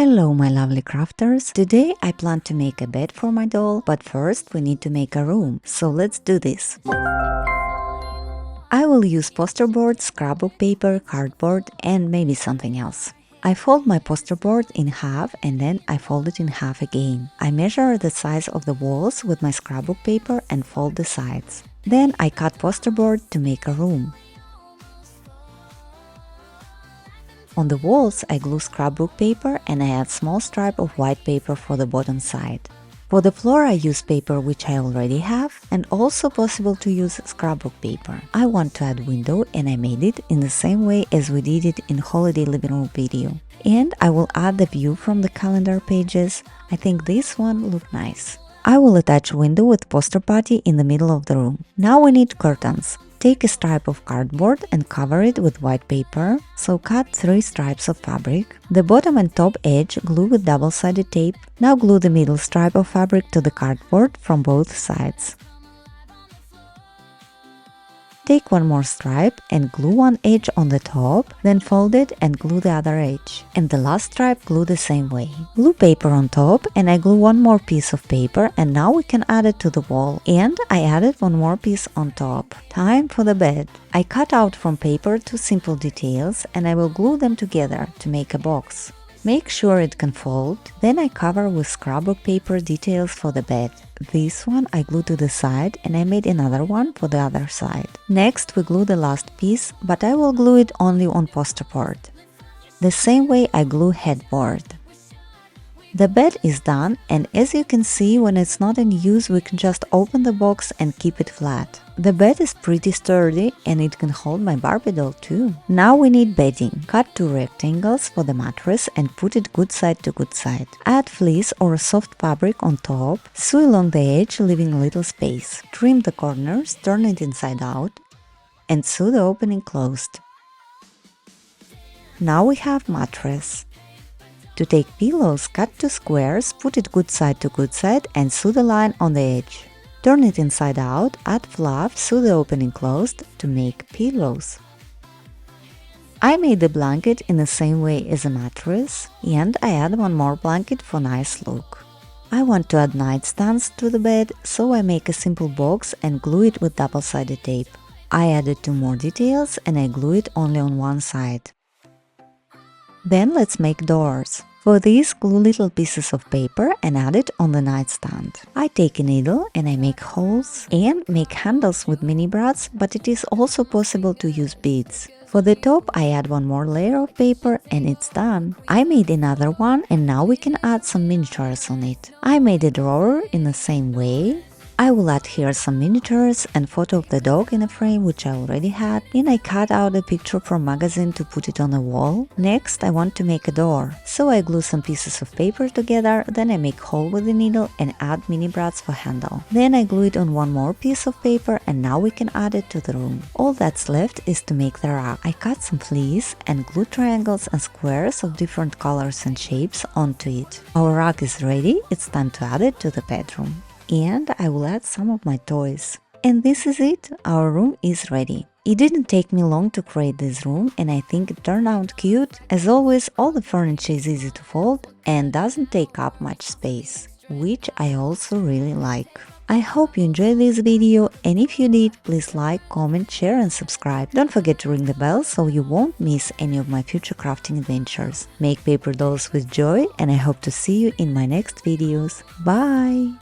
Hello my lovely crafters! Today I plan to make a bed for my doll, but first we need to make a room, so let's do this. I will use poster board, scrapbook paper, cardboard and maybe something else. I fold my poster board in half and then I fold it in half again. I measure the size of the walls with my scrapbook paper and fold the sides. Then I cut poster board to make a room. On the walls I glue scrapbook paper and I add small stripe of white paper for the bottom side. For the floor I use paper which I already have and also possible to use scrapbook paper. I want to add window and I made it in the same way as we did it in holiday living room video. And I will add the view from the calendar pages. I think this one look nice. I will attach window with poster putty in the middle of the room. Now we need curtains. Take a stripe of cardboard and cover it with white paper, so cut 3 stripes of fabric. The bottom and top edge glue with double-sided tape. Now glue the middle stripe of fabric to the cardboard from both sides. Take one more stripe and glue one edge on the top, then fold it and glue the other edge. And the last stripe glue the same way. Glue paper on top and I glue one more piece of paper and now we can add it to the wall. And I added one more piece on top. Time for the bed. I cut out from paper 2 simple details and I will glue them together to make a box. Make sure it can fold, then I cover with scrapbook paper details for the bed. This one I glue to the side and I made another one for the other side. Next we glue the last piece, but I will glue it only on poster board. The same way I glue headboard. The bed is done and as you can see, when it's not in use we can just open the box and keep it flat. The bed is pretty sturdy and it can hold my Barbie doll too. Now we need bedding. Cut 2 rectangles for the mattress and put it good side to good side. Add fleece or soft fabric on top, sew along the edge leaving a little space. Trim the corners, turn it inside out and sew the opening closed. Now we have mattress. To take pillows, cut 2 squares, put it good side to good side and sew the line on the edge. Turn it inside out, add fluff, sew the opening closed to make pillows. I made the blanket in the same way as a mattress and I add one more blanket for nice look. I want to add nightstands to the bed, so I make a simple box and glue it with double-sided tape. I added 2 more details and I glue it only on one side. Then let's make doors. For this, glue little pieces of paper and add it on the nightstand. I take a needle and I make holes and make handles with mini brads, but it is also possible to use beads. For the top, I add one more layer of paper and it's done. I made another one and now we can add some miniatures on it. I made a drawer in the same way. I will add here some miniatures and photo of the dog in a frame which I already had, and I cut out a picture from magazine to put it on the wall. Next I want to make a door, so I glue some pieces of paper together, then I make hole with the needle and add mini brads for handle. Then I glue it on one more piece of paper and now we can add it to the room. All that's left is to make the rug. I cut some fleece and glue triangles and squares of different colors and shapes onto it. Our rug is ready, it's time to add it to the bedroom. And I will add some of my toys. And this is it, our room is ready. It didn't take me long to create this room and I think it turned out cute. As always, all the furniture is easy to fold and doesn't take up much space, which I also really like. I hope you enjoyed this video and if you did, please like, comment, share and subscribe. Don't forget to ring the bell so you won't miss any of my future crafting adventures. Make paper dolls with joy and I hope to see you in my next videos. Bye!